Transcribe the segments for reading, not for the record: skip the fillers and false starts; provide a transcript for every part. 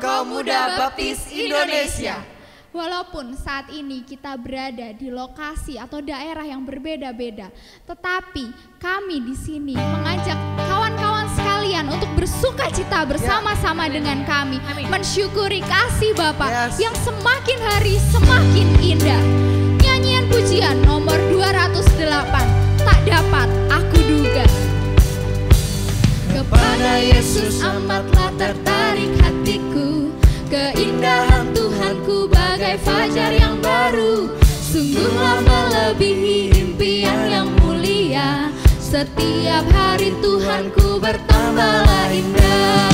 Kaum Muda Baptis Indonesia. Walaupun saat ini kita berada di lokasi atau daerah yang berbeda-beda, tetapi kami di sini mengajak kawan-kawan sekalian untuk bersukacita bersama-sama dengan kami, mensyukuri kasih Bapa yang semakin hari semakin indah. Nyanyian pujian nomor 208, tak dapat aku duga. Kepada Yesus amatlah tertarik hatiku, keindahan Tuhanku bagai fajar yang baru. Sungguhlah melebihi impian yang mulia, setiap hari Tuhanku bertambahlah indah.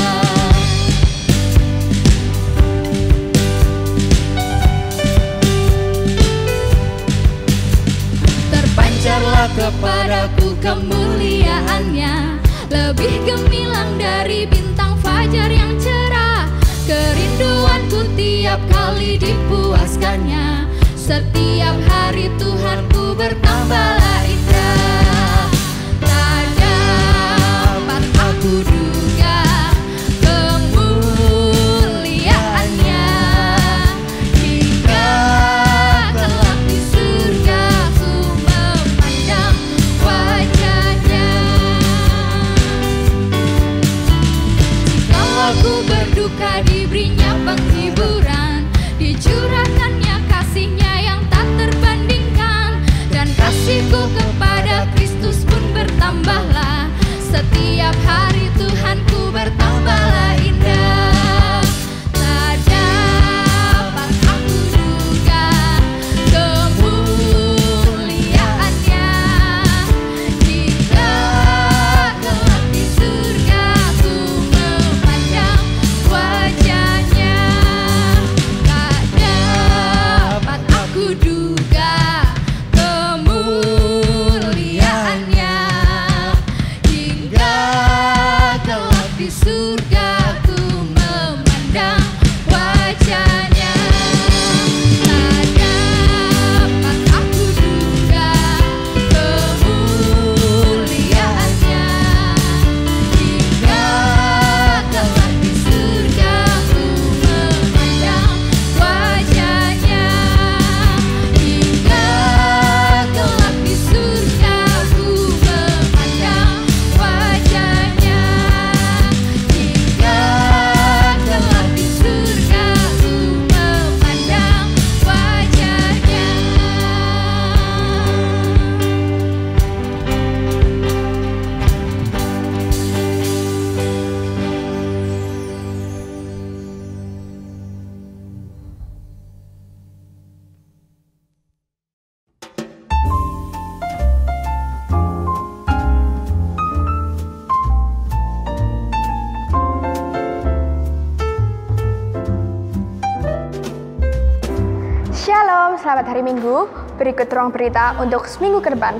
Terpancarlah kepadaku kemuliaannya, lebih gemilang dari bintang fajar yang cerah. Kerinduanku tiap kali dipuaskannya, setiap hari Tuhanku bertambahlah indah. Tak dapat aku duga kemuliaannya, hingga kelak di surga ku memandang wajahnya. Jikalau aku berduka, diberinya penghiburan, dicurahkannya kasihnya yang tak terbandingkan, dan kasihku kepada Kristus pun bertambahlah, setiap hari Tuhanku bertambahlah indah. Tak dapat aku duga kemuliaannya, hingga kelak di surga ku memandang wajahnya. Tak dapat aku duga kemuliaannya, hingga kelak di surga ku memandang wajahnya. Tak dapat aku duga kemuliaannya, hingga kelak di surga ku memandang wajahnya. Hingga kelak di surga ku memandang wajahnya. Hingga kelak di surga ku memandang wajahnya. Shalom, selamat hari Minggu. Berikut ruang berita untuk seminggu ke depan.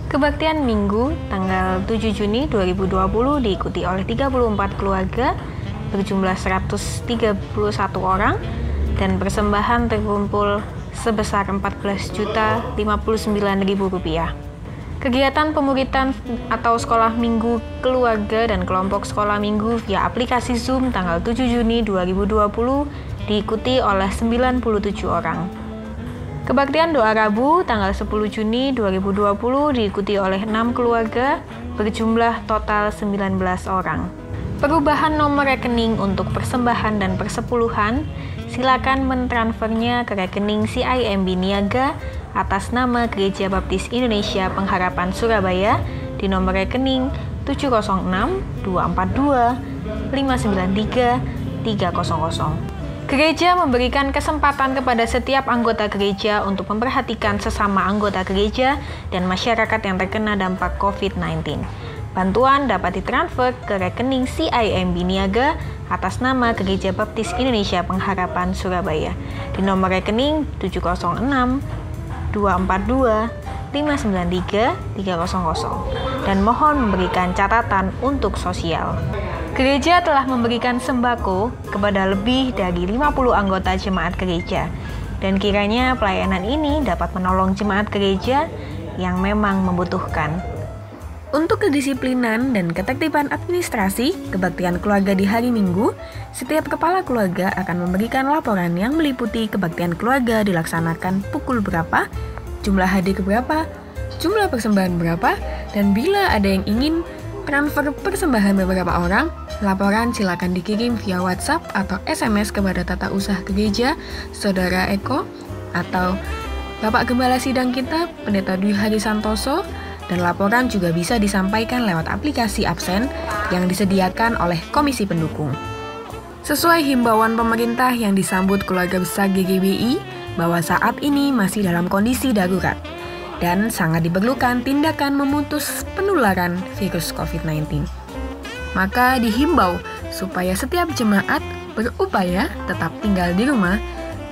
Kebaktian Minggu tanggal 7 Juni 2020 diikuti oleh 34 keluarga berjumlah 131 orang dan persembahan terkumpul sebesar Rp14.059.000. Kegiatan pemuritan atau sekolah minggu keluarga dan kelompok sekolah minggu via aplikasi Zoom tanggal 7 Juni 2020 diikuti oleh 97 orang. Kebaktian doa Rabu tanggal 10 Juni 2020 diikuti oleh 6 keluarga berjumlah total 19 orang. Perubahan nomor rekening untuk persembahan dan persepuluhan, silakan mentransfernya ke rekening CIMB Niaga atas nama Gereja Baptis Indonesia Pengharapan Surabaya di nomor rekening 706 242 593 300. Gereja memberikan kesempatan kepada setiap anggota gereja untuk memperhatikan sesama anggota gereja dan masyarakat yang terkena dampak COVID-19. Bantuan dapat ditransfer ke rekening CIMB Niaga atas nama Gereja Baptis Indonesia Pengharapan Surabaya di nomor rekening 706 242 593 300 dan mohon memberikan catatan untuk sosial. Gereja telah memberikan sembako kepada lebih dari 50 anggota jemaat gereja dan kiranya pelayanan ini dapat menolong jemaat gereja yang memang membutuhkan. Untuk kedisiplinan dan ketertiban administrasi kebaktian keluarga di hari Minggu, setiap kepala keluarga akan memberikan laporan yang meliputi kebaktian keluarga dilaksanakan pukul berapa, jumlah hadir berapa, jumlah persembahan berapa, dan bila ada yang ingin transfer persembahan beberapa orang, laporan silakan dikirim via WhatsApp atau SMS kepada Tata Usaha Gereja, Saudara Eko, atau Bapak Gembala Sidang kita, Pendeta Dwi Hari Santoso, dan laporan juga bisa disampaikan lewat aplikasi absen yang disediakan oleh Komisi Pendukung. Sesuai himbauan pemerintah yang disambut keluarga besar GGBI bahwa saat ini masih dalam kondisi darurat dan sangat diperlukan tindakan memutus penularan virus COVID-19. Maka dihimbau supaya setiap jemaat berupaya tetap tinggal di rumah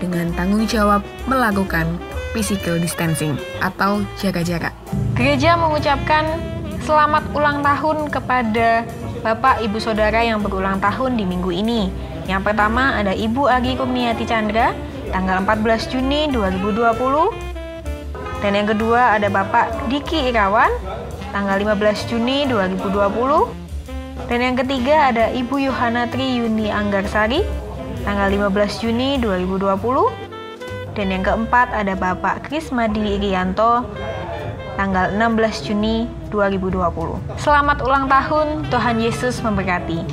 dengan tanggung jawab melakukan physical distancing atau jaga jarak. Gereja mengucapkan selamat ulang tahun kepada Bapak Ibu Saudara yang berulang tahun di minggu ini. Yang pertama ada Ibu Agi Kurniati Chandra, tanggal 14 Juni 2020. Dan yang kedua ada Bapak Diki Irawan, tanggal 15 Juni 2020. Dan yang ketiga ada Ibu Yohana Tri Yuni Anggarsari, tanggal 15 Juni 2020. Dan yang keempat ada Bapak Krismadi Irianto, tanggal 16 Juni 2020. Selamat ulang tahun, Tuhan Yesus memberkati.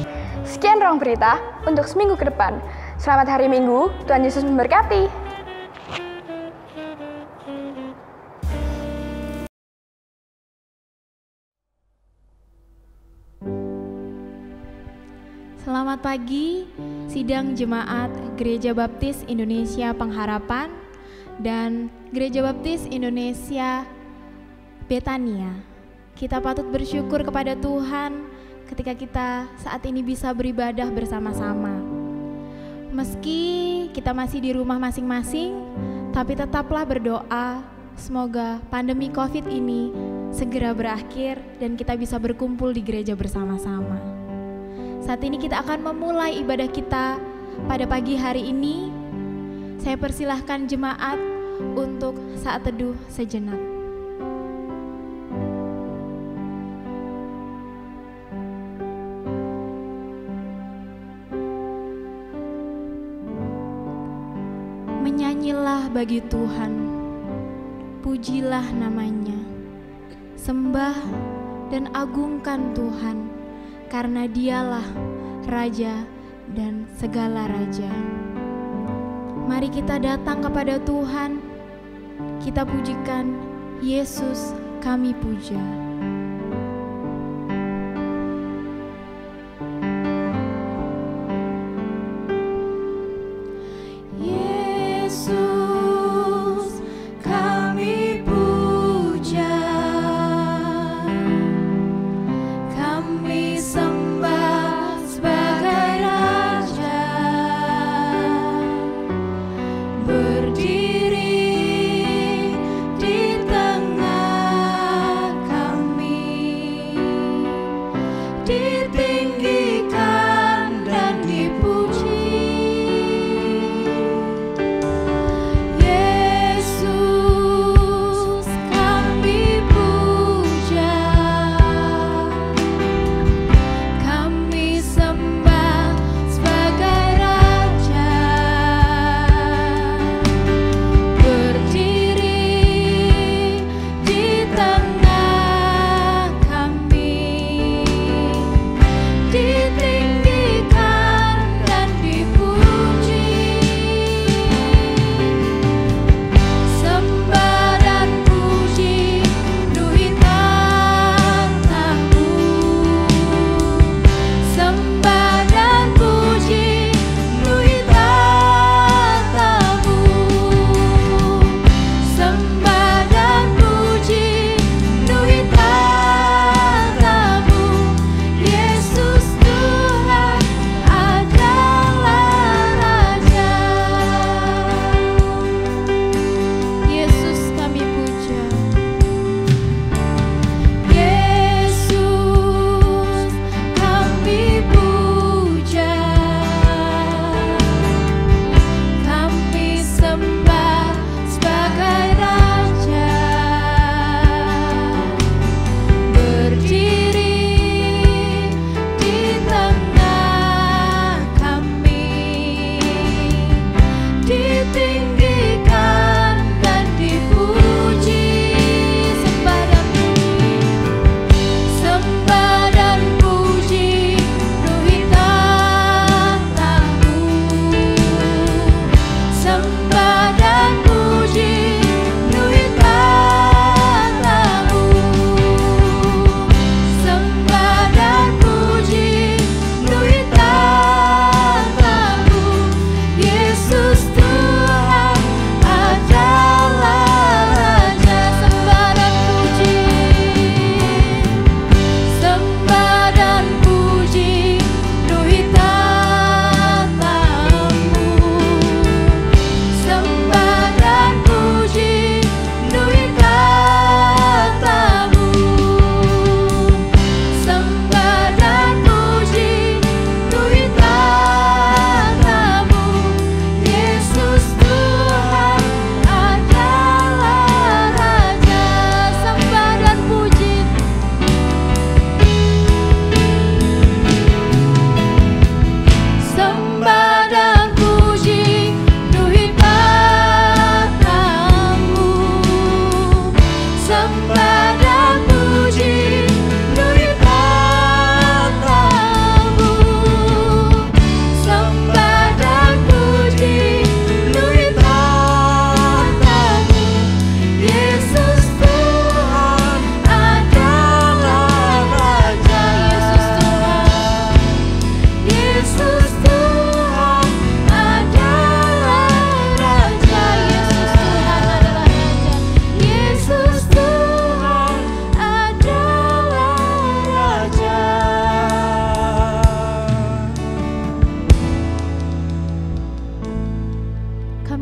Sekian Ruang Berita untuk seminggu ke depan. Selamat hari Minggu, Tuhan Yesus memberkati. Selamat pagi, Sidang Jemaat Gereja Baptis Indonesia Pengharapan dan Gereja Baptis Indonesia Betania. Kita patut bersyukur kepada Tuhan ketika kita saat ini bisa beribadah bersama-sama. Meski kita masih di rumah masing-masing, tapi tetaplah berdoa semoga pandemi COVID ini segera berakhir dan kita bisa berkumpul di gereja bersama-sama. Saat ini kita akan memulai ibadah kita pada pagi hari ini. Saya persilahkan jemaat untuk saat teduh sejenak. Menyanyilah bagi Tuhan, pujilah namanya, sembah dan agungkan Tuhan, karena Dialah Raja dan segala raja. Mari kita datang kepada Tuhan, kita pujikan Yesus, kami puja. Berdiri di tengah kami.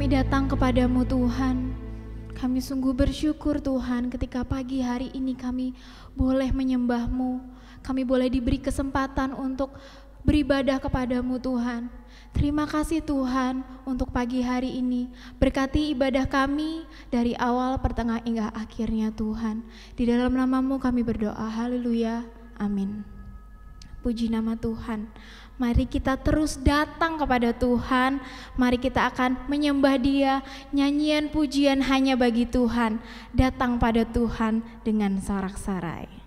Kami datang kepadamu Tuhan. Kami sungguh bersyukur Tuhan ketika pagi hari ini kami boleh menyembah-Mu. Kami boleh diberi kesempatan untuk beribadah kepadamu Tuhan. Terima kasih Tuhan untuk pagi hari ini. Berkati ibadah kami dari awal, pertengah hingga akhirnya Tuhan. Di dalam nama-Mu kami berdoa. Haleluya. Amin. Puji nama Tuhan. Mari kita terus datang kepada Tuhan. Mari kita akan menyembah Dia. Nyanyian pujian hanya bagi Tuhan. Datang pada Tuhan dengan sorak-sorai.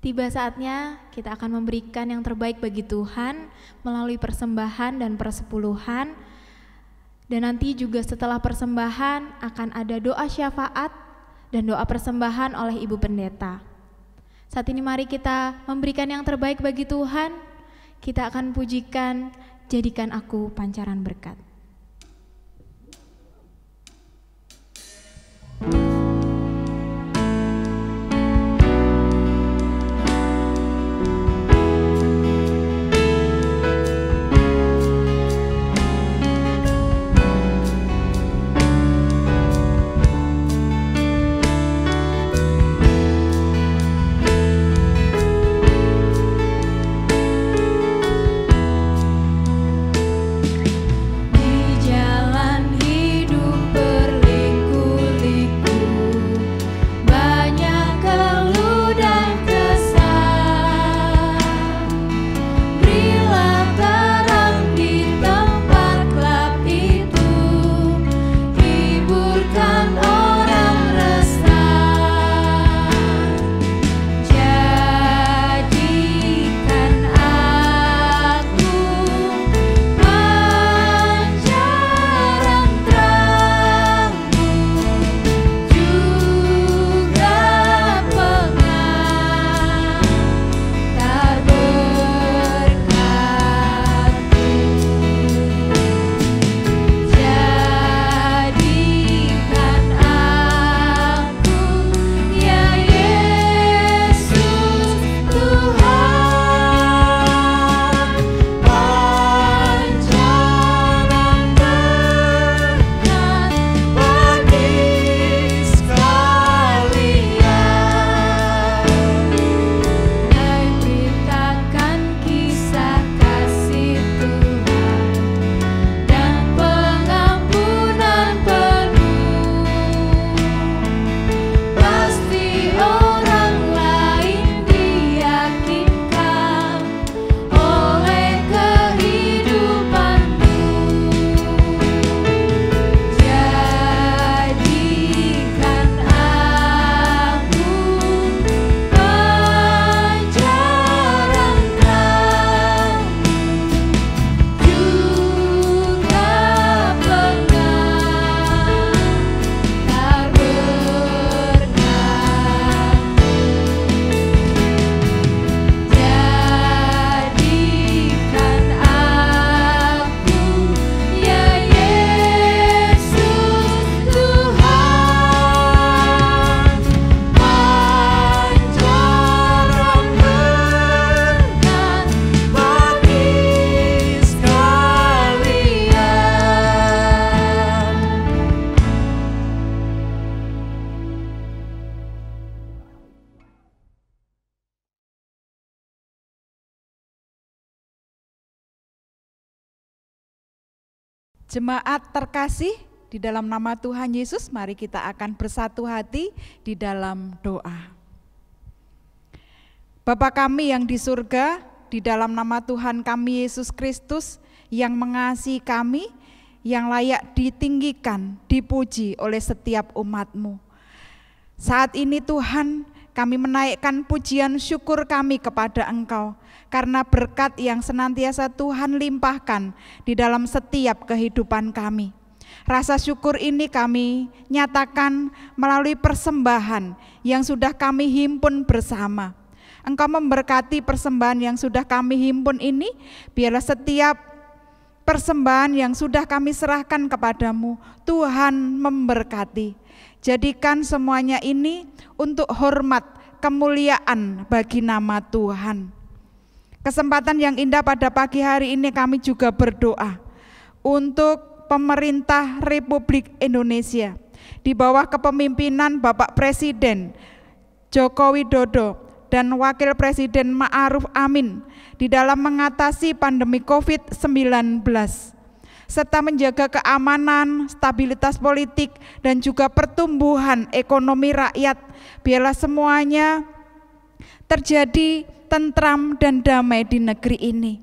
Tiba saatnya kita akan memberikan yang terbaik bagi Tuhan melalui persembahan dan persepuluhan. Dan nanti juga setelah persembahan akan ada doa syafaat dan doa persembahan oleh Ibu Pendeta. Saat ini mari kita memberikan yang terbaik bagi Tuhan. Kita akan pujikan Jadikan Aku Pancaran Berkat. Jemaat terkasih, di dalam nama Tuhan Yesus, mari kita akan bersatu hati di dalam doa. Bapa kami yang di surga, di dalam nama Tuhan kami Yesus Kristus yang mengasihi kami, yang layak ditinggikan, dipuji oleh setiap umat-Mu. Saat ini Tuhan, kami menaikkan pujian syukur kami kepada Engkau, karena berkat yang senantiasa Tuhan limpahkan di dalam setiap kehidupan kami. Rasa syukur ini kami nyatakan melalui persembahan yang sudah kami himpun bersama. Engkau memberkati persembahan yang sudah kami himpun ini, biarlah setiap persembahan yang sudah kami serahkan kepadamu, Tuhan memberkati. Jadikan semuanya ini untuk hormat, kemuliaan bagi nama Tuhan. Kesempatan yang indah pada pagi hari ini kami juga berdoa untuk pemerintah Republik Indonesia di bawah kepemimpinan Bapak Presiden Joko Widodo dan Wakil Presiden Ma'ruf Amin di dalam mengatasi pandemi COVID-19 serta menjaga keamanan, stabilitas politik dan juga pertumbuhan ekonomi rakyat. Biarlah semuanya terjadi tentram dan damai di negeri ini.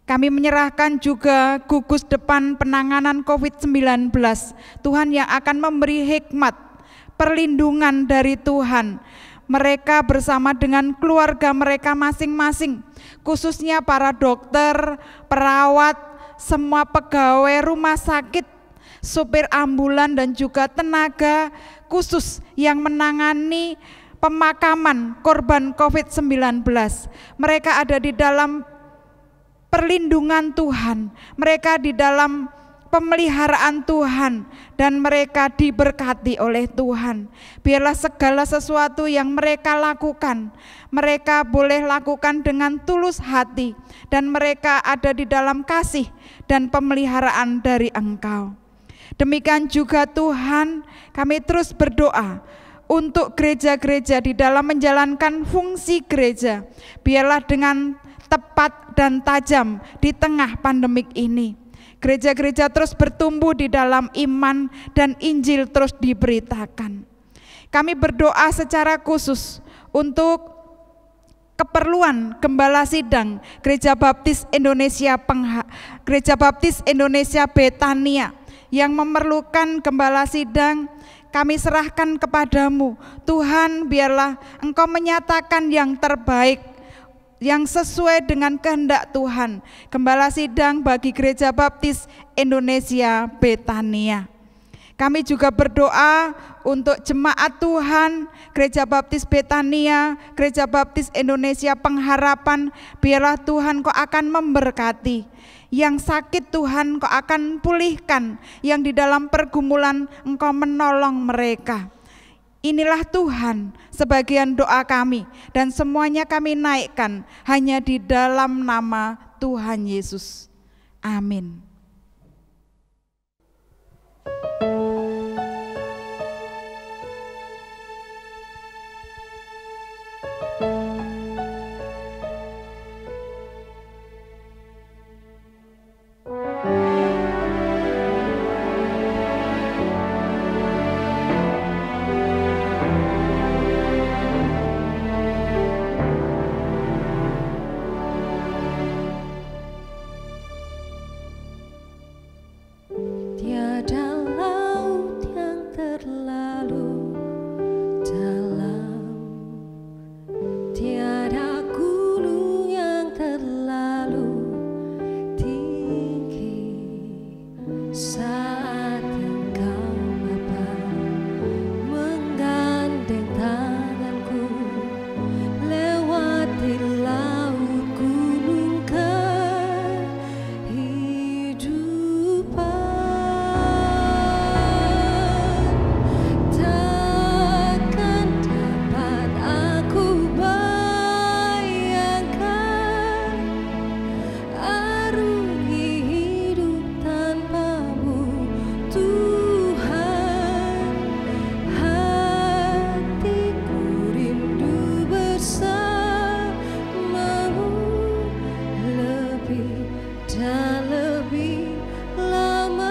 Kami menyerahkan juga gugus depan penanganan COVID-19, Tuhan yang akan memberi hikmat, perlindungan dari Tuhan. Mereka bersama dengan keluarga mereka masing-masing, khususnya para dokter, perawat, semua pegawai rumah sakit, supir ambulan dan juga tenaga khusus yang menangani pemakaman korban COVID-19. Mereka ada di dalam perlindungan Tuhan, mereka di dalam pemeliharaan Tuhan, dan mereka diberkati oleh Tuhan. Biarlah segala sesuatu yang mereka lakukan, mereka boleh lakukan dengan tulus hati, dan mereka ada di dalam kasih dan pemeliharaan dari Engkau. Demikian juga Tuhan, kami terus berdoa untuk gereja-gereja di dalam menjalankan fungsi gereja. Biarlah dengan tepat dan tajam di tengah pandemik ini. Gereja-gereja terus bertumbuh di dalam iman dan Injil terus diberitakan. Kami berdoa secara khusus untuk keperluan Gembala Sidang Gereja Baptis Indonesia Betania yang memerlukan Gembala Sidang. Kami serahkan kepadamu Tuhan, biarlah Engkau menyatakan yang terbaik, yang sesuai dengan kehendak Tuhan. Gembala Sidang bagi Gereja Baptis Indonesia Betania. Kami juga berdoa untuk jemaat Tuhan, Gereja Baptis Betania, Gereja Baptis Indonesia Pengharapan. Biarlah Tuhan Kau akan memberkati. Yang sakit Tuhan Kau akan pulihkan, yang di dalam pergumulan Engkau menolong mereka. Inilah Tuhan sebagian doa kami, dan semuanya kami naikkan hanya di dalam nama Tuhan Yesus. Amin. Dan lebih lama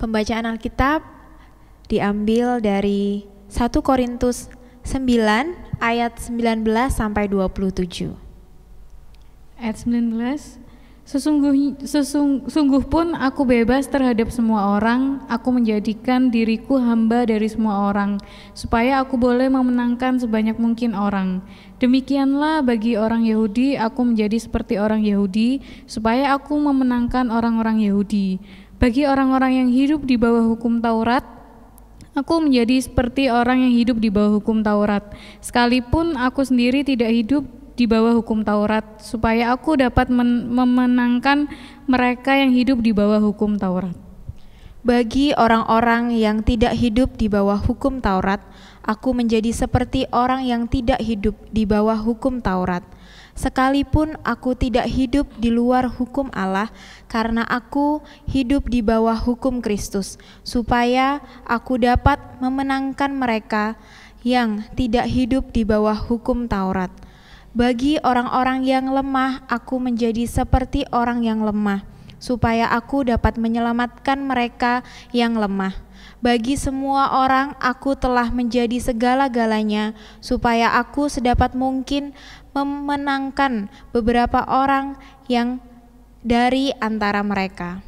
Pembacaan Alkitab diambil dari 1 Korintus 9 ayat 19 sampai 27. Ayat 19, Sungguh pun aku bebas terhadap semua orang, aku menjadikan diriku hamba dari semua orang, supaya aku boleh memenangkan sebanyak mungkin orang. Demikianlah bagi orang Yahudi, aku menjadi seperti orang Yahudi, supaya aku memenangkan orang-orang Yahudi. Bagi orang-orang yang hidup di bawah hukum Taurat, aku menjadi seperti orang yang hidup di bawah hukum Taurat, sekalipun aku sendiri tidak hidup di bawah hukum Taurat, supaya aku dapat memenangkan mereka yang hidup di bawah hukum Taurat. Bagi orang-orang yang tidak hidup di bawah hukum Taurat, aku menjadi seperti orang yang tidak hidup di bawah hukum Taurat, sekalipun aku tidak hidup di luar hukum Allah, karena aku hidup di bawah hukum Kristus, supaya aku dapat memenangkan mereka yang tidak hidup di bawah hukum Taurat. Bagi orang-orang yang lemah, aku menjadi seperti orang yang lemah, supaya aku dapat menyelamatkan mereka yang lemah. Bagi semua orang, aku telah menjadi segala-galanya, supaya aku sedapat mungkin memenangkan beberapa orang yang dari antara mereka.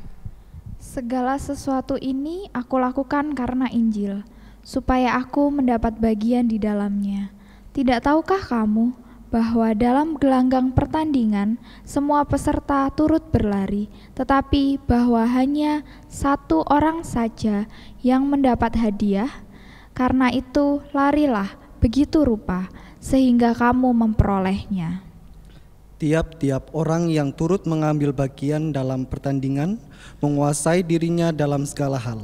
Segala sesuatu ini aku lakukan karena Injil, supaya aku mendapat bagian di dalamnya. Tidak tahukah kamu bahwa dalam gelanggang pertandingan semua peserta turut berlari, tetapi bahwa hanya satu orang saja yang mendapat hadiah? Karena itu larilah begitu rupa, sehingga kamu memperolehnya. Tiap-tiap orang yang turut mengambil bagian dalam pertandingan menguasai dirinya dalam segala hal.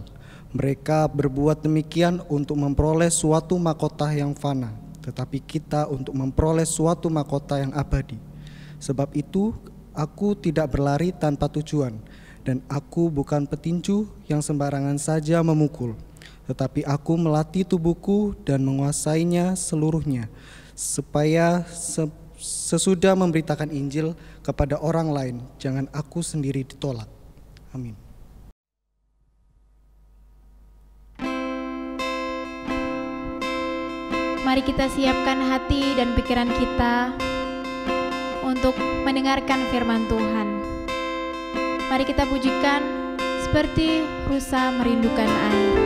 Mereka berbuat demikian untuk memperoleh suatu mahkota yang fana, tetapi kita untuk memperoleh suatu mahkota yang abadi. Sebab itu aku tidak berlari tanpa tujuan, dan aku bukan petinju yang sembarangan saja memukul, tetapi aku melatih tubuhku dan menguasainya seluruhnya, supaya sesudah memberitakan Injil kepada orang lain, jangan aku sendiri ditolak. Amin. Mari kita siapkan hati dan pikiran kita untuk mendengarkan firman Tuhan. Mari kita pujikan seperti rusa merindukan air.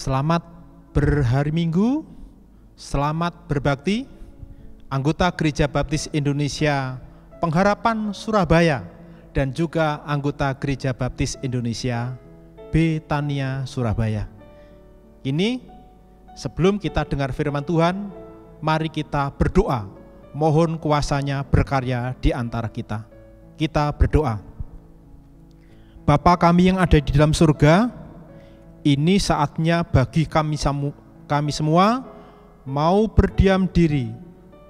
Selamat berhari Minggu, selamat berbakti, anggota Gereja Baptis Indonesia Pengharapan Surabaya dan juga anggota Gereja Baptis Indonesia Betania Surabaya. Ini sebelum kita dengar firman Tuhan, mari kita berdoa, mohon kuasa-Nya berkarya di antara kita. Kita berdoa. Bapa kami yang ada di dalam surga, ini saatnya bagi kami semua mau berdiam diri,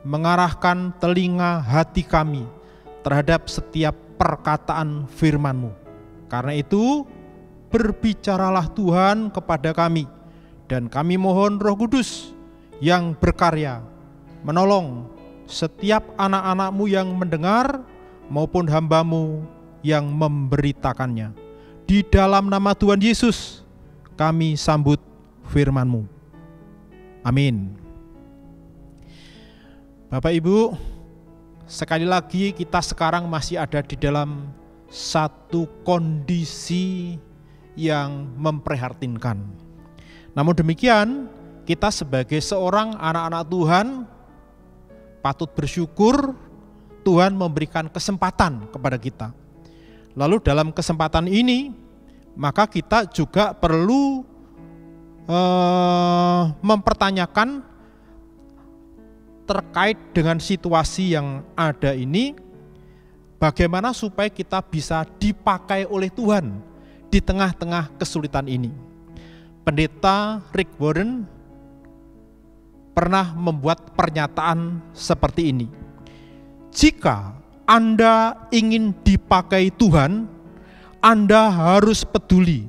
mengarahkan telinga hati kami terhadap setiap perkataan firman-Mu. Karena itu, berbicaralah Tuhan kepada kami, dan kami mohon Roh Kudus yang berkarya, menolong setiap anak-anak-Mu yang mendengar maupun hamba-Mu yang memberitakannya. Di dalam nama Tuhan Yesus, kami sambut firman-Mu. Amin. Bapak Ibu, sekali lagi kita sekarang masih ada di dalam satu kondisi yang memprihatinkan. Namun demikian, kita sebagai seorang anak-anak Tuhan patut bersyukur Tuhan memberikan kesempatan kepada kita. Lalu dalam kesempatan ini, maka kita juga perlu mempertanyakan terkait dengan situasi yang ada ini, bagaimana supaya kita bisa dipakai oleh Tuhan di tengah-tengah kesulitan ini. Pendeta Rick Warren pernah membuat pernyataan seperti ini. Jika Anda ingin dipakai Tuhan, Anda harus peduli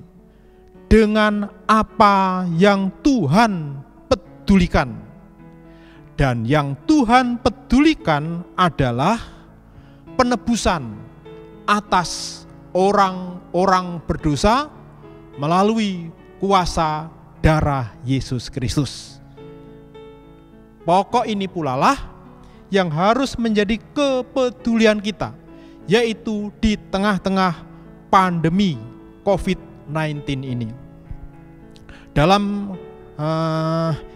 dengan apa yang Tuhan pedulikan. Dan yang Tuhan pedulikan adalah penebusan atas orang-orang berdosa melalui kuasa darah Yesus Kristus. Pokok ini pula lah yang harus menjadi kepedulian kita, yaitu di tengah-tengah pandemi COVID-19 ini. Dalam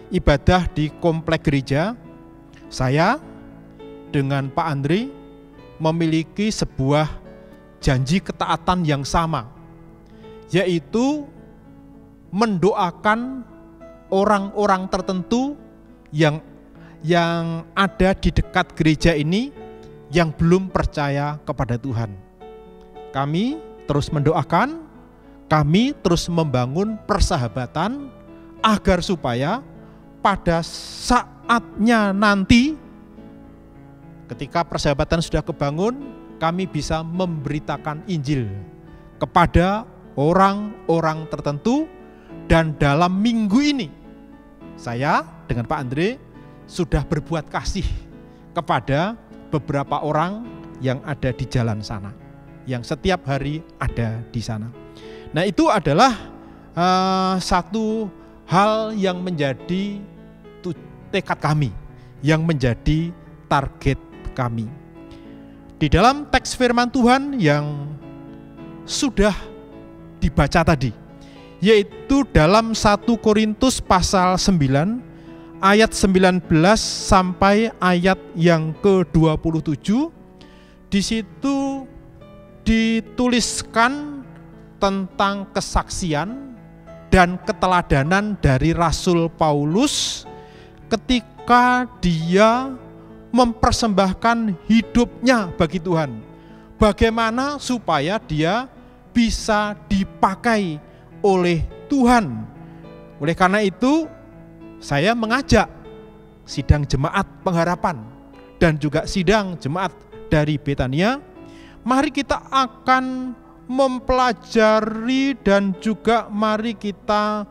ibadah di komplek gereja, saya dengan Pak Andri memiliki sebuah janji ketaatan yang sama, yaitu mendoakan orang-orang tertentu yang ada di dekat gereja ini yang belum percaya kepada Tuhan. Kami terus mendoakan, kami terus membangun persahabatan agar supaya pada saatnya nanti ketika persahabatan sudah kebangun, kami bisa memberitakan Injil kepada orang-orang tertentu. Dan dalam minggu ini saya dengan Pak Andre sudah berbuat kasih kepada beberapa orang yang ada di jalan sana, yang setiap hari ada di sana. Nah, itu adalah satu hal yang menjadi tekad kami, yang menjadi target kami. Di dalam teks firman Tuhan yang sudah dibaca tadi, yaitu dalam 1 Korintus pasal 9 ayat 19 sampai ayat yang ke-27, di situ dituliskan tentang kesaksian dan keteladanan dari Rasul Paulus ketika dia mempersembahkan hidupnya bagi Tuhan. Bagaimana supaya dia bisa dipakai oleh Tuhan. Oleh karena itu, saya mengajak sidang jemaat pengharapan dan juga sidang jemaat dari Betania, mari kita akan mempelajari dan juga mari kita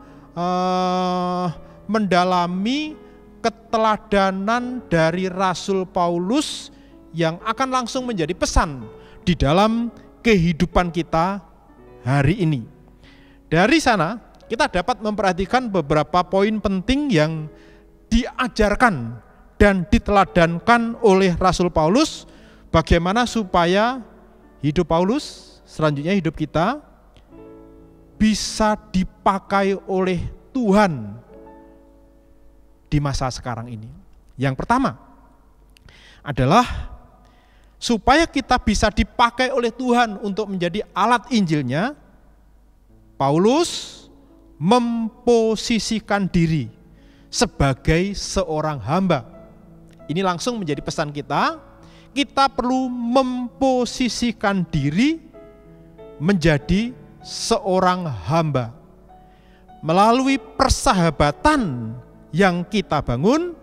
mendalami keteladanan dari Rasul Paulus yang akan langsung menjadi pesan di dalam kehidupan kita hari ini. Dari sana kita dapat memperhatikan beberapa poin penting yang diajarkan dan diteladankan oleh Rasul Paulus, bagaimana supaya hidup Paulus, selanjutnya hidup kita, bisa dipakai oleh Tuhan di masa sekarang ini. Yang pertama adalah supaya kita bisa dipakai oleh Tuhan untuk menjadi alat Injilnya, Paulus memposisikan diri sebagai seorang hamba. Ini langsung menjadi pesan kita. Kita perlu memposisikan diri menjadi seorang hamba. Melalui persahabatan yang kita bangun,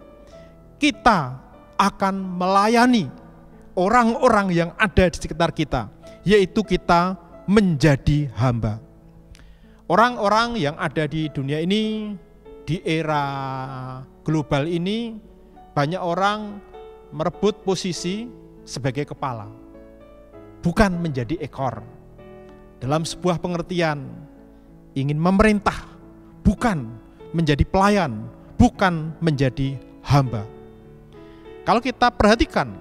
kita akan melayani orang-orang yang ada di sekitar kita, yaitu kita menjadi hamba. Orang-orang yang ada di dunia ini, di era global ini, banyak orang merebut posisi sebagai kepala, bukan menjadi ekor. Dalam sebuah pengertian, ingin memerintah, bukan menjadi pelayan, bukan menjadi hamba. Kalau kita perhatikan,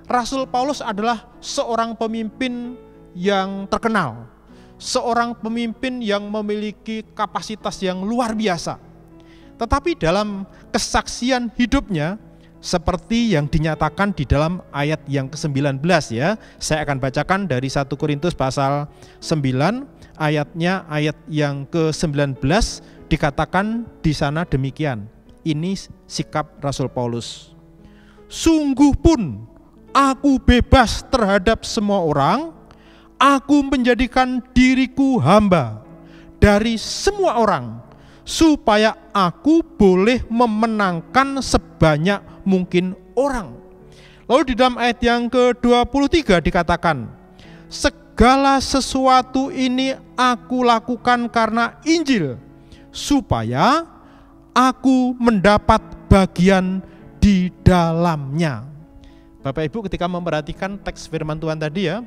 Rasul Paulus adalah seorang pemimpin yang terkenal, seorang pemimpin yang memiliki kapasitas yang luar biasa. Tetapi dalam kesaksian hidupnya, seperti yang dinyatakan di dalam ayat yang ke-19 ya. Saya akan bacakan dari 1 Korintus pasal 9 ayatnya, ayat yang ke-19 dikatakan di sana demikian. Ini sikap Rasul Paulus. Sungguh pun aku bebas terhadap semua orang, aku menjadikan diriku hamba dari semua orang, supaya aku boleh memenangkan sebanyak mungkin orang. Lalu di dalam ayat yang ke-23 dikatakan, segala sesuatu ini aku lakukan karena Injil, supaya aku mendapat bagian di dalamnya. Bapak Ibu ketika memperhatikan teks firman Tuhan tadi ya,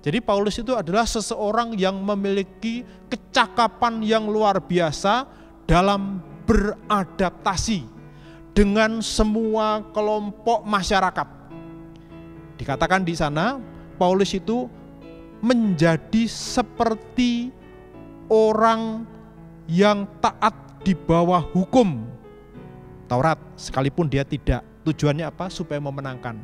jadi Paulus itu adalah seseorang yang memiliki kecakapan yang luar biasa dalam beradaptasi dengan semua kelompok masyarakat. Dikatakan di sana, Paulus itu menjadi seperti orang yang taat di bawah hukum Taurat, sekalipun dia tidak. Tujuannya apa? Supaya memenangkan.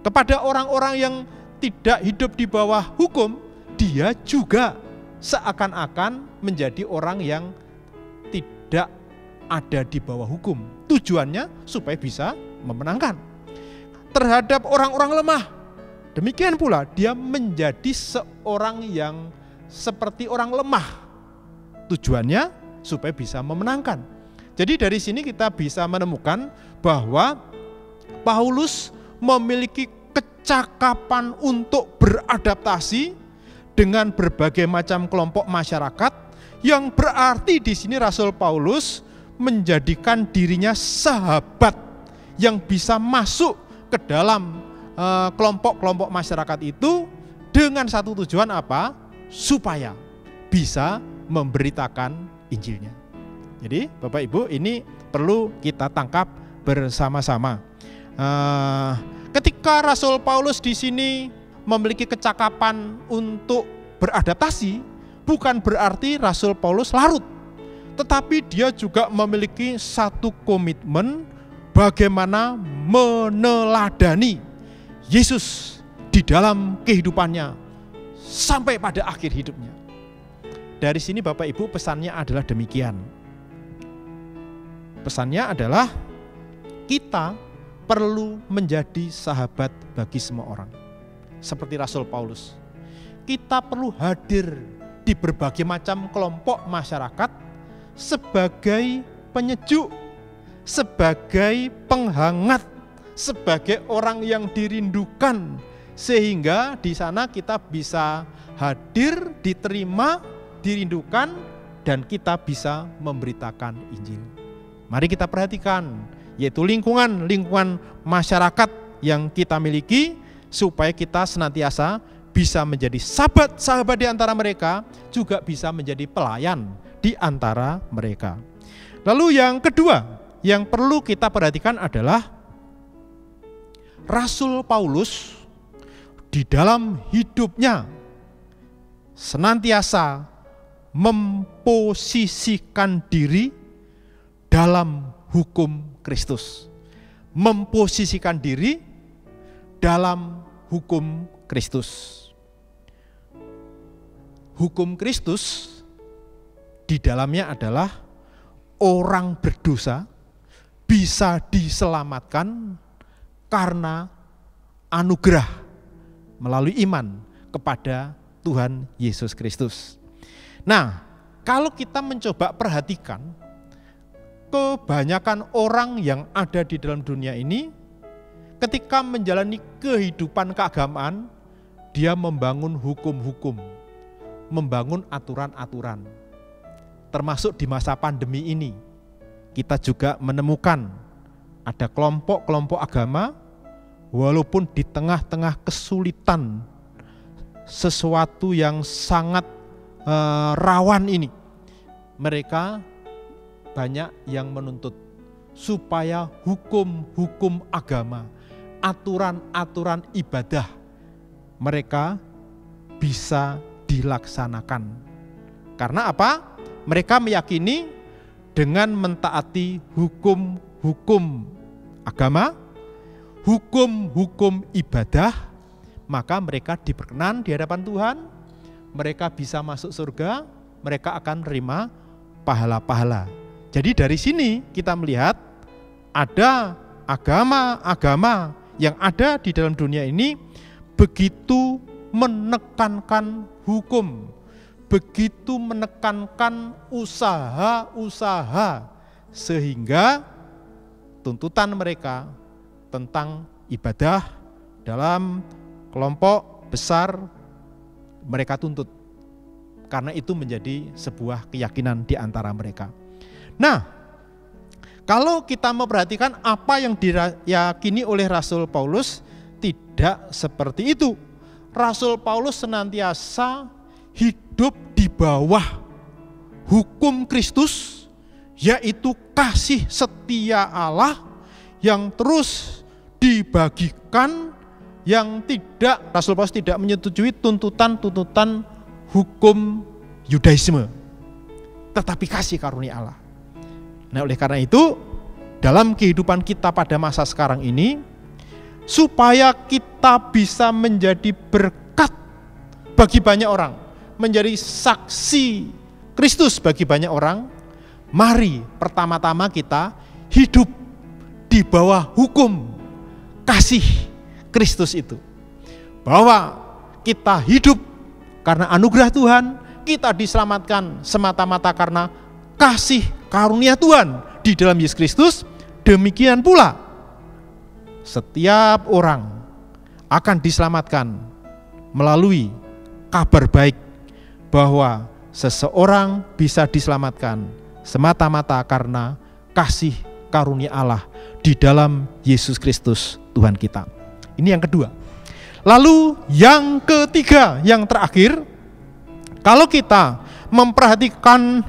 Kepada orang-orang yang tidak hidup di bawah hukum, dia juga seakan-akan menjadi orang yang tidak ada di bawah hukum. Tujuannya supaya bisa memenangkan. Terhadap orang-orang lemah, demikian pula dia menjadi seorang yang seperti orang lemah. Tujuannya supaya bisa memenangkan. Jadi dari sini kita bisa menemukan bahwa Paulus memiliki kecakapan untuk beradaptasi dengan berbagai macam kelompok masyarakat, yang berarti di sini Rasul Paulus menjadikan dirinya sahabat yang bisa masuk ke dalam kelompok-kelompok masyarakat itu dengan satu tujuan apa? Supaya bisa memberitakan Injilnya. Jadi Bapak Ibu, ini perlu kita tangkap bersama-sama. Ketika Rasul Paulus di sini memiliki kecakapan untuk beradaptasi, bukan berarti Rasul Paulus larut, tetapi dia juga memiliki satu komitmen bagaimana meneladani Yesus di dalam kehidupannya sampai pada akhir hidupnya. Dari sini Bapak Ibu, pesannya adalah demikian. Pesannya adalah kita perlu menjadi sahabat bagi semua orang. Seperti Rasul Paulus, kita perlu hadir di berbagai macam kelompok masyarakat sebagai penyejuk, sebagai penghangat, sebagai orang yang dirindukan, sehingga di sana kita bisa hadir, diterima, dirindukan, dan kita bisa memberitakan Injil. Mari kita perhatikan, yaitu lingkungan masyarakat yang kita miliki, supaya kita senantiasa bisa menjadi sahabat-sahabat di antara mereka, juga bisa menjadi pelayan di antara mereka. Lalu yang kedua yang perlu kita perhatikan adalah Rasul Paulus di dalam hidupnya senantiasa memposisikan diri dalam hukum Kristus. Memposisikan diri dalam hukum Kristus. Hukum Kristus di dalamnya adalah orang berdosa bisa diselamatkan karena anugerah melalui iman kepada Tuhan Yesus Kristus. Nah, kalau kita mencoba perhatikan, kebanyakan orang yang ada di dalam dunia ini, ketika menjalani kehidupan keagamaan, dia membangun hukum-hukum, membangun aturan-aturan. Termasuk di masa pandemi ini, kita juga menemukan ada kelompok-kelompok agama, walaupun di tengah-tengah kesulitan, sesuatu yang sangat rawan ini, mereka banyak yang menuntut supaya hukum-hukum agama, aturan-aturan ibadah mereka bisa dilaksanakan. Karena apa? Mereka meyakini dengan mentaati hukum-hukum agama, hukum-hukum ibadah, maka mereka diperkenan di hadapan Tuhan, mereka bisa masuk surga, mereka akan menerima pahala-pahala. Jadi dari sini kita melihat ada agama-agama yang ada di dalam dunia ini begitu menekankan hukum, begitu menekankan usaha-usaha, sehingga tuntutan mereka tentang ibadah dalam kelompok besar mereka tuntut, karena itu menjadi sebuah keyakinan di antara mereka. Nah, kalau kita memperhatikan apa yang diyakini oleh Rasul Paulus, tidak seperti itu. Rasul Paulus senantiasa hidup di bawah hukum Kristus, yaitu kasih setia Allah yang terus dibagikan, yang tidak, Rasul Paulus tidak menyetujui tuntutan-tuntutan hukum Yudaisme, tetapi kasih karunia Allah. Nah, oleh karena itu, dalam kehidupan kita pada masa sekarang ini, supaya kita bisa menjadi berkat bagi banyak orang, menjadi saksi Kristus bagi banyak orang, mari pertama-tama kita hidup di bawah hukum kasih Kristus itu. Bahwa kita hidup karena anugerah Tuhan, kita diselamatkan semata-mata karena kasih karunia Tuhan di dalam Yesus Kristus. Demikian pula setiap orang akan diselamatkan melalui kabar baik bahwa seseorang bisa diselamatkan semata-mata karena kasih karunia Allah di dalam Yesus Kristus Tuhan kita. Ini yang kedua. Lalu yang ketiga, yang terakhir, kalau kita memperhatikan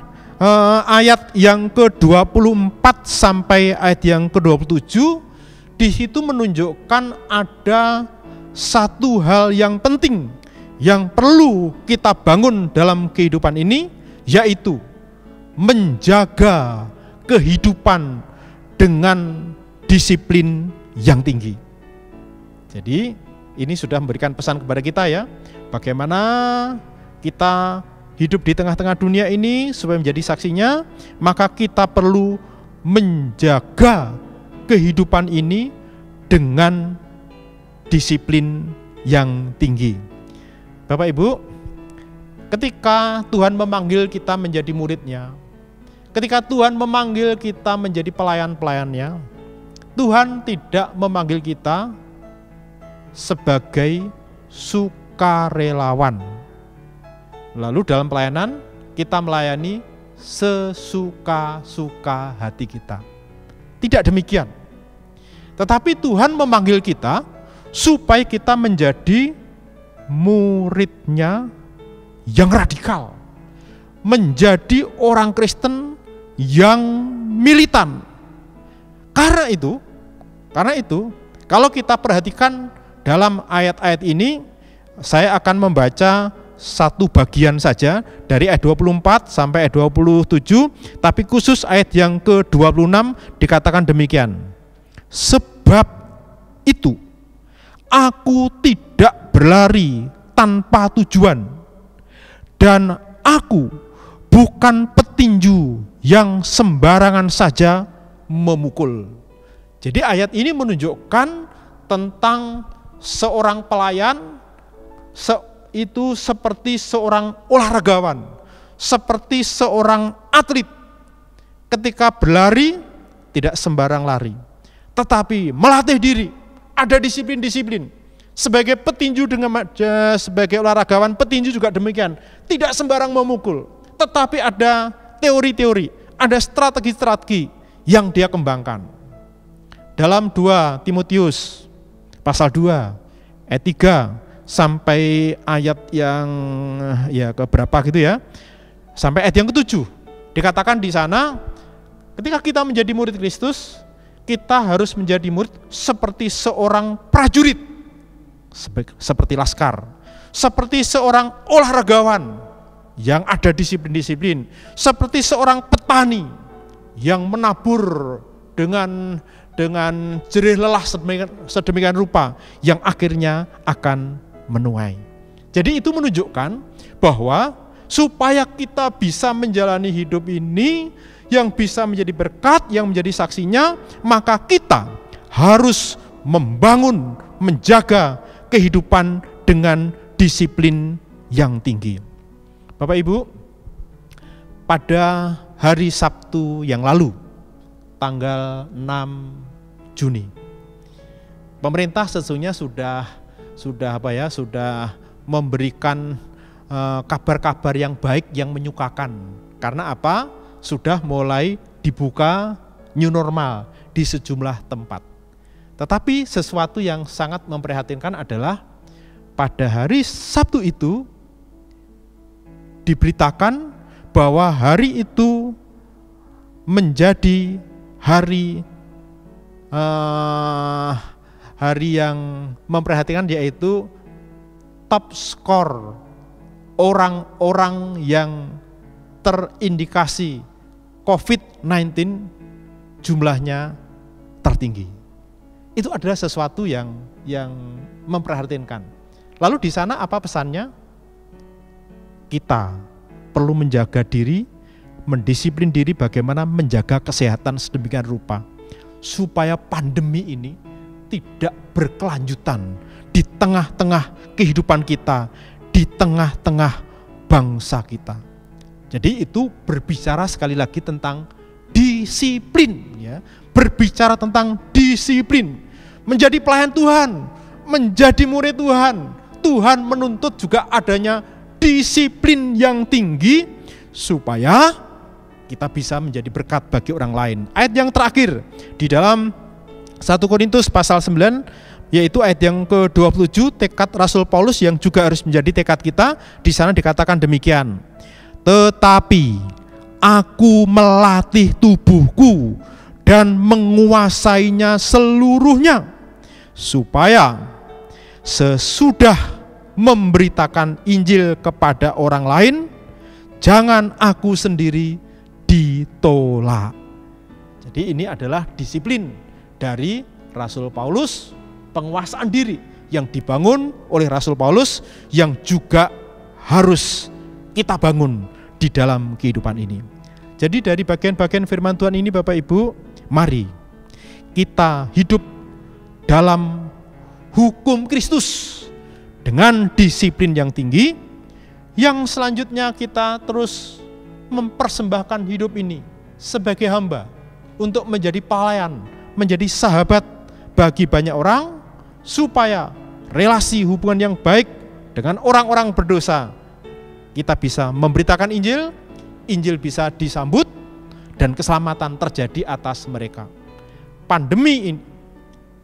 ayat yang ke-24 sampai ayat yang ke-27, di situ menunjukkan ada satu hal yang penting yang perlu kita bangun dalam kehidupan ini, yaitu menjaga kehidupan dengan disiplin yang tinggi. Jadi ini sudah memberikan pesan kepada kita ya, bagaimana kita hidup di tengah-tengah dunia ini supaya menjadi saksinya, maka kita perlu menjaga kehidupan ini dengan disiplin yang tinggi. Bapak Ibu, ketika Tuhan memanggil kita menjadi muridnya, ketika Tuhan memanggil kita menjadi pelayan-pelayannya, Tuhan tidak memanggil kita sebagai sukarelawan. Lalu dalam pelayanan kita melayani sesuka-suka hati kita. Tidak demikian. Tetapi Tuhan memanggil kita supaya kita menjadi muridnya yang radikal, menjadi orang Kristen yang militan. Karena itu, kalau kita perhatikan dalam ayat-ayat ini, saya akan membaca satu bagian saja dari ayat 24 sampai ayat 27, tapi khusus ayat yang ke-26 dikatakan demikian. Sebab itu aku tidak berlari tanpa tujuan, dan aku bukan petinju yang sembarangan saja memukul. Jadi ayat ini menunjukkan tentang seorang pelayan itu seperti seorang olahragawan, seperti seorang atlet. Ketika berlari tidak sembarang lari, tetapi melatih diri, ada disiplin-disiplin. Sebagai petinju sebagai olahragawan petinju juga demikian, tidak sembarang memukul, tetapi ada teori-teori, ada strategi-strategi yang dia kembangkan. Dalam 2 Timotius pasal 2 ayat 3 sampai ayat yang keberapa gitu ya, sampai ayat yang ke-7 dikatakan di sana, ketika kita menjadi murid Kristus, kita harus menjadi murid seperti seorang prajurit, seperti laskar, seperti seorang olahragawan yang ada disiplin-disiplin, seperti seorang petani yang menabur dengan jerih lelah sedemikian rupa yang akhirnya akan menuai. Jadi itu menunjukkan bahwa supaya kita bisa menjalani hidup ini yang bisa menjadi berkat, yang menjadi saksinya, maka kita harus membangun, menjaga kehidupan dengan disiplin yang tinggi. Bapak Ibu, pada hari Sabtu yang lalu, tanggal 6 Juni, pemerintah sesungguhnya sudah memberikan kabar-kabar yang baik, yang menyukakan. Karena apa? Sudah mulai dibuka new normal di sejumlah tempat. Tetapi sesuatu yang sangat memprihatinkan adalah pada hari Sabtu itu diberitakan bahwa hari itu menjadi hari yang memperhatikan, yaitu top skor orang-orang yang terindikasi COVID-19 jumlahnya tertinggi. Itu adalah sesuatu yang memprihatinkan. Lalu di sana apa pesannya? Kita perlu menjaga diri, mendisiplin diri bagaimana menjaga kesehatan sedemikian rupa supaya pandemi ini tidak berkelanjutan di tengah-tengah kehidupan kita, di tengah-tengah bangsa kita. Jadi itu berbicara sekali lagi tentang disiplin, ya. Berbicara tentang disiplin. Menjadi pelayan Tuhan, menjadi murid Tuhan. Tuhan menuntut juga adanya disiplin yang tinggi supaya kita bisa menjadi berkat bagi orang lain. Ayat yang terakhir di dalam 1 Korintus pasal 9, yaitu ayat yang ke-27, tekad Rasul Paulus yang juga harus menjadi tekad kita. Di sana dikatakan demikian. Tetapi aku melatih tubuhku dan menguasainya seluruhnya, supaya sesudah memberitakan Injil kepada orang lain, jangan aku sendiri ditolak. Jadi ini adalah disiplin dari Rasul Paulus, penguasaan diri yang dibangun oleh Rasul Paulus yang juga harus kita bangun di dalam kehidupan ini. Jadi dari bagian-bagian firman Tuhan ini Bapak Ibu, mari kita hidup dalam hukum Kristus dengan disiplin yang tinggi, yang selanjutnya kita terus mempersembahkan hidup ini sebagai hamba untuk menjadi pelayan, menjadi sahabat bagi banyak orang, supaya relasi hubungan yang baik dengan orang-orang berdosa kita bisa memberitakan Injil, Injil bisa disambut, dan keselamatan terjadi atas mereka. Pandemi ini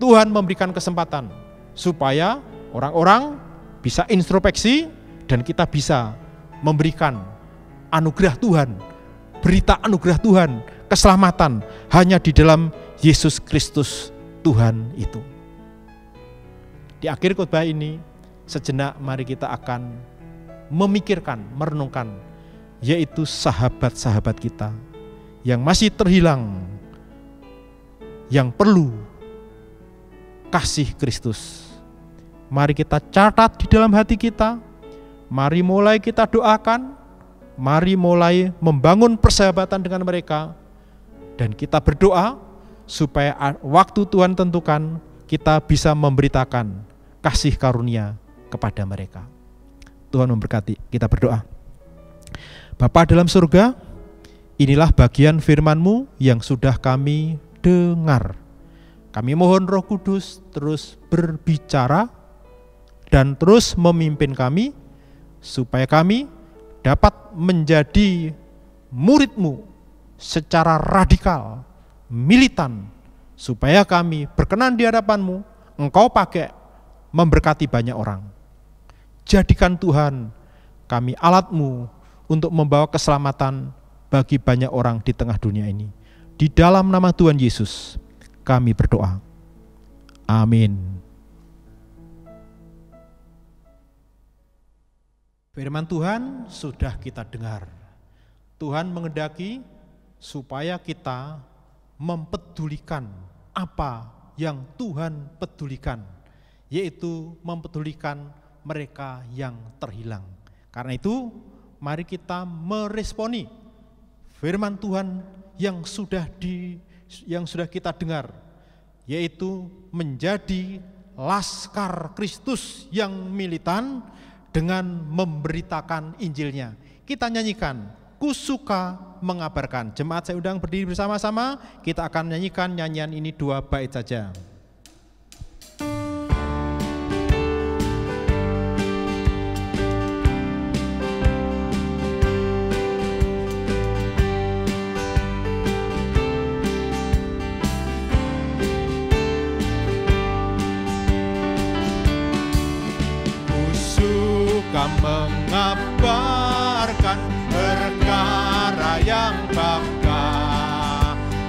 Tuhan memberikan kesempatan supaya orang-orang bisa introspeksi dan kita bisa memberikan anugerah Tuhan, berita anugerah Tuhan, keselamatan hanya di dalam Yesus Kristus Tuhan itu. Di akhir khotbah ini, sejenak mari kita akan memikirkan, merenungkan, yaitu sahabat-sahabat kita yang masih terhilang, yang perlu kasih Kristus. Mari kita catat di dalam hati kita, mari mulai kita doakan, mari mulai membangun persahabatan dengan mereka, dan kita berdoa supaya waktu Tuhan tentukan kita bisa memberitakan kasih karunia kepada mereka. Tuhan memberkati. Kita berdoa. Bapa dalam surga, inilah bagian firman-Mu yang sudah kami dengar. Kami mohon Roh Kudus terus berbicara dan terus memimpin kami, supaya kami dapat menjadi murid-Mu secara radikal, militan, supaya kami berkenan di hadapan-Mu. Engkau pakai memberkati banyak orang. Jadikan Tuhan kami alat-Mu untuk membawa keselamatan bagi banyak orang di tengah dunia ini. Di dalam nama Tuhan Yesus kami berdoa. Amin. Firman Tuhan sudah kita dengar. Tuhan menghendaki supaya kita mempedulikan apa yang Tuhan pedulikan, yaitu mempedulikan mereka yang terhilang. Karena itu, mari kita meresponi firman Tuhan yang sudah kita dengar, yaitu menjadi laskar Kristus yang militan dengan memberitakan Injilnya. Kita nyanyikan, Ku suka mengabarkan. Jemaat saya undang berdiri bersama-sama, kita akan nyanyikan nyanyian ini 2 bait saja. Mengabarkan perkara yang bangga,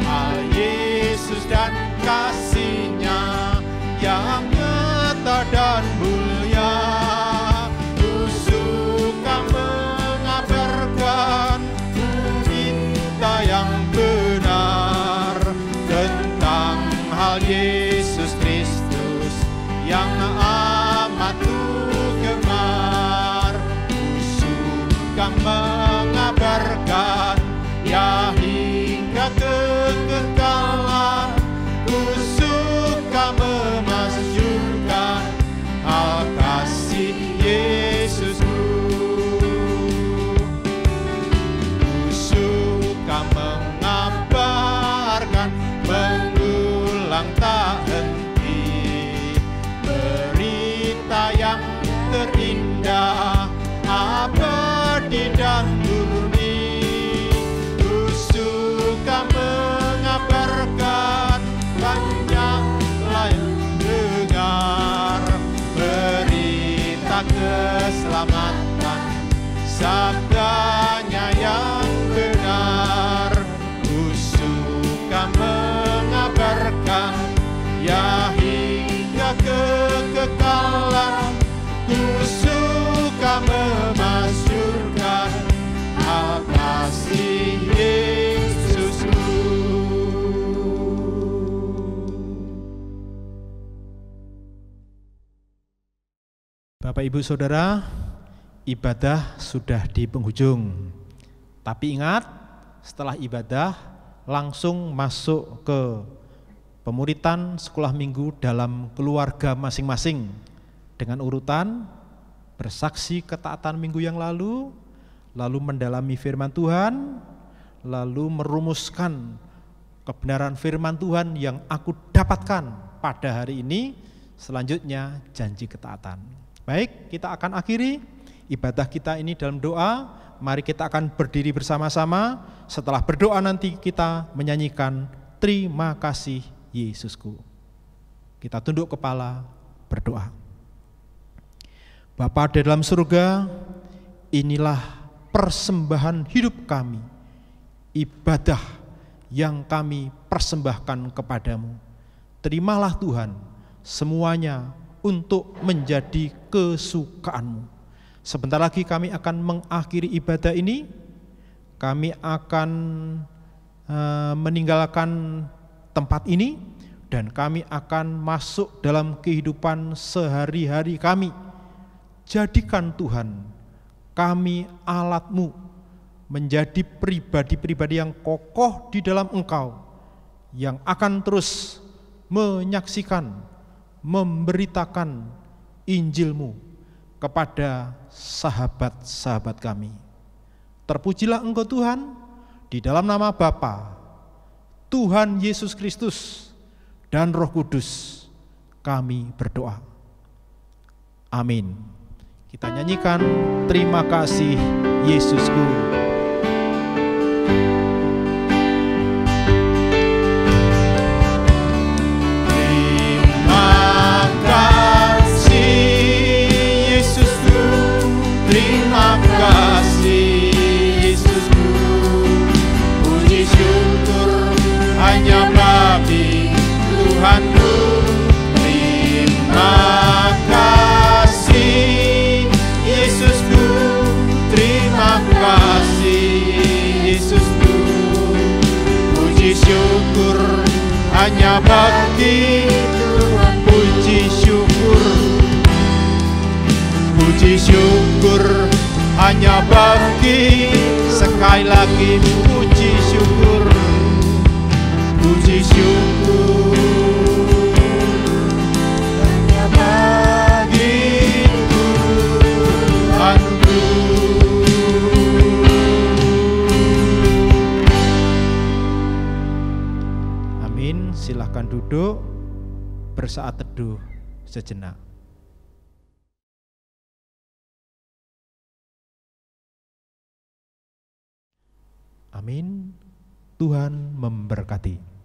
Al Yesus dan kasih-Nya yang nyata dan mulia. Ku suka mengabarkan berita yang benar tentang hal Yesus Kristus yang amat gemar. Mengabarkan ya hingga kekekalan. Ku suka memasyurkan hal kasih Yesusku. Ku suka mengabarkan, mengulang tak henti berita yang terindah, abadi dan murni. Ku suka mengabarkan, banyaklah yang dengar berita keselamatan, sabdanya yang benar. Ku suka mengabarkan ya hingga kekekalan. Ku suka memasyurkan hal kasih Yesusku. Bapak Ibu Saudara, ibadah sudah di penghujung. Tapi ingat, setelah ibadah langsung masuk ke pemuritan sekolah minggu dalam keluarga masing-masing dengan urutan bersaksi ketaatan minggu yang lalu mendalami firman Tuhan, lalu merumuskan kebenaran firman Tuhan yang aku dapatkan pada hari ini, selanjutnya janji ketaatan. Baik, kita akan akhiri ibadah kita ini dalam doa. Mari kita akan berdiri bersama-sama. Setelah berdoa nanti kita menyanyikan Terima Kasih Yesusku. Kita tunduk kepala berdoa. Bapa di dalam surga, inilah persembahan hidup kami, ibadah yang kami persembahkan kepadamu. Terimalah Tuhan semuanya untuk menjadi kesukaan-Mu. Sebentar lagi kami akan mengakhiri ibadah ini. Kami akan meninggalkan tempat ini dan kami akan masuk dalam kehidupan sehari-hari kami. Jadikan Tuhan kami alat-Mu menjadi pribadi-pribadi yang kokoh di dalam Engkau, yang akan terus menyaksikan, memberitakan Injil-Mu kepada sahabat-sahabat kami. Terpujilah Engkau Tuhan, di dalam nama Bapa, Tuhan Yesus Kristus, dan Roh Kudus kami berdoa. Amin. Kita nyanyikan Terima Kasih Yesusku. Terima kasih Yesusku, puji syukur hanya bagi Tuhanku. Terima kasih Yesusku, terima kasih Yesusku, puji syukur hanya bagi Tuhan. Puji syukur, puji syukur hanya bagi, sekali lagi puji syukur, puji syukur hanya bagi Tuhanku. Amin. Silahkan duduk, bersaat teduh sejenak. Amin. Tuhan memberkati.